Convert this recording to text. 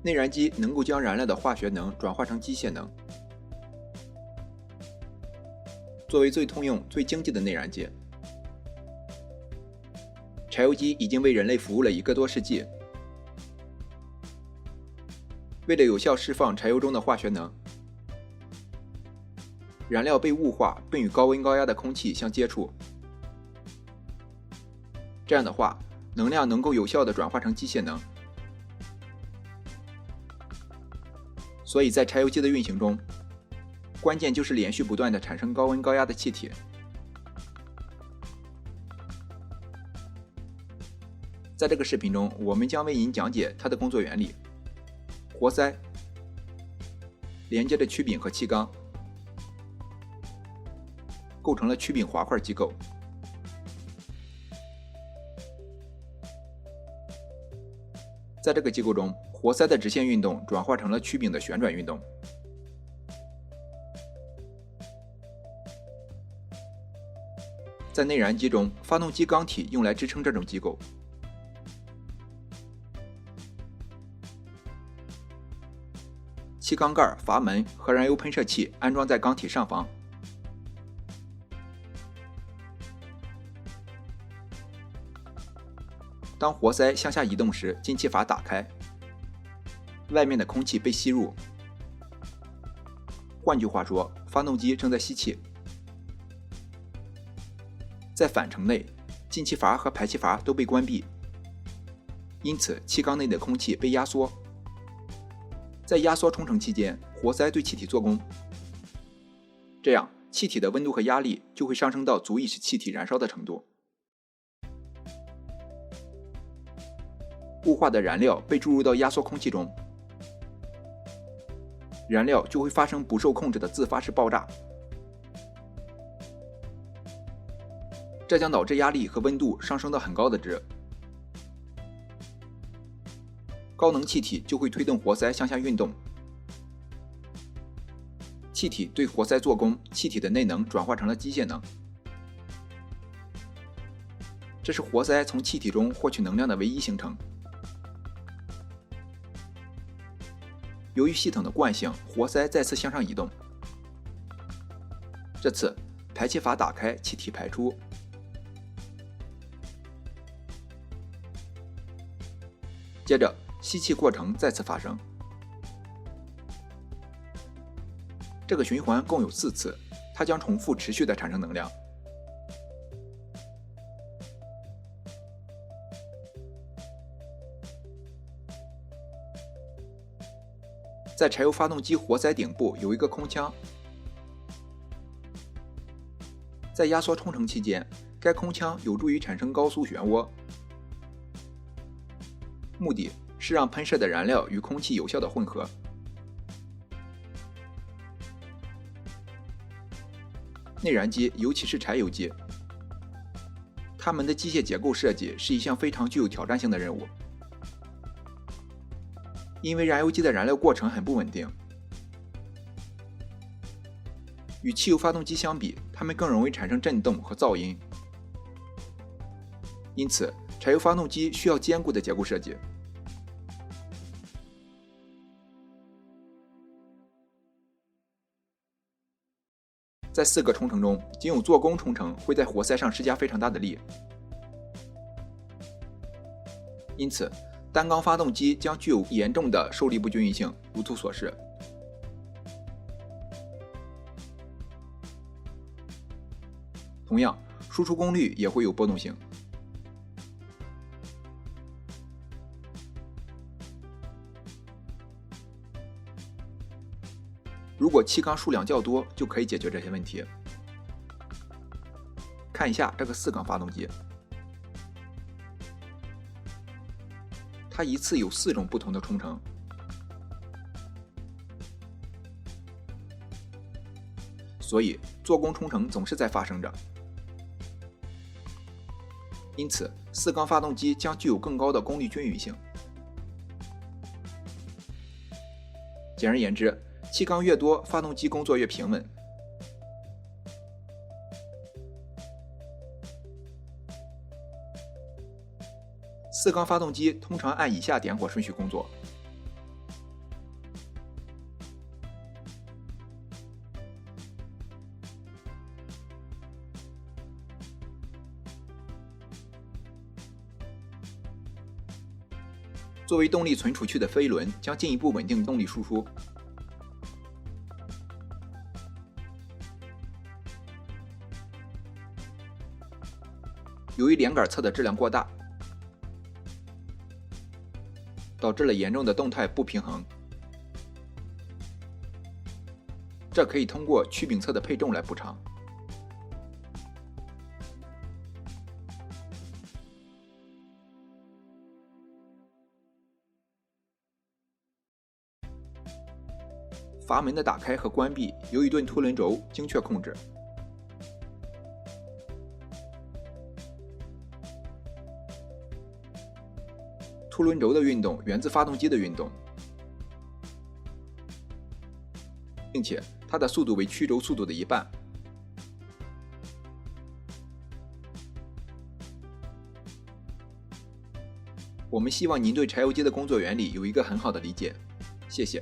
内燃机能够将燃料的化学能转化成机械能。作为最通用、最经济的内燃机，柴油机已经为人类服务了1个多世纪。为了有效释放柴油中的化学能，燃料被雾化，并与高温高压的空气相接触。这样的话，能量能够有效地转化成机械能。所以在柴油机的运行中，关键就是连续不断地产生高温高压的气体。在这个视频中，我们将为您讲解它的工作原理。活塞连接着曲柄和气缸，构成了曲柄滑块机构。在这个机构中，活塞的直线运动转化成了曲柄的旋转运动。在内燃机中，发动机缸体用来支撑这种机构。气缸盖、阀门和燃油喷射器安装在缸体上方。当活塞向下移动时，进气阀打开，外面的空气被吸入。换句话说，发动机正在吸气。在反程内，进气阀和排气阀都被关闭，因此气缸内的空气被压缩。在压缩冲程期间，活塞对气体做功，这样气体的温度和压力就会上升到足以使气体燃烧的程度。雾化的燃料被注入到压缩空气中，燃料就会发生不受控制的自发式爆炸，这将导致压力和温度上升到很高的值。高能气体就会推动活塞向下运动，气体对活塞做功，气体的内能转化成了机械能。这是活塞从气体中获取能量的唯一形成。由于系统的惯性，活塞再次向上移动。这次排气阀打开，气体排出。接着吸气过程再次发生。这个循环共有4次，它将重复持续地产生能量。在柴油发动机活塞顶部有一个空腔，在压缩冲程期间，该空腔有助于产生高速漩涡，目的是让喷射的燃料与空气有效的混合。内燃机，尤其是柴油机，它们的机械结构设计是一项非常具有挑战性的任务。因为燃油机的燃料过程很不稳定，与汽油发动机相比，它们更容易产生震动和噪音。因此，柴油发动机需要坚固的结构设计。在4个冲程中，仅有做功冲程会在活塞上施加非常大的力，因此单缸发动机将具有严重的受力不均匀性，如图所示。同样，输出功率也会有波动性。如果气缸数量较多，就可以解决这些问题。看一下这个4缸发动机，它一次有4种不同的冲程，所以做功冲程总是在发生着。因此，4缸发动机将具有更高的功率均匀性。简而言之，气缸越多，发动机工作越平稳。4缸发动机通常按以下点火顺序工作：作为动力存储器的飞轮将进一步稳定动力输出。由于连杆侧的质量过大，导致了严重的动态不平衡，这可以通过曲柄侧的配重来补偿。阀门的打开和关闭由一顿凸轮轴精确控制。凸轮轴的运动源自发动机的运动，并且它的速度为曲轴速度的一半。我们希望您对柴油机的工作原理有一个很好的理解，谢谢。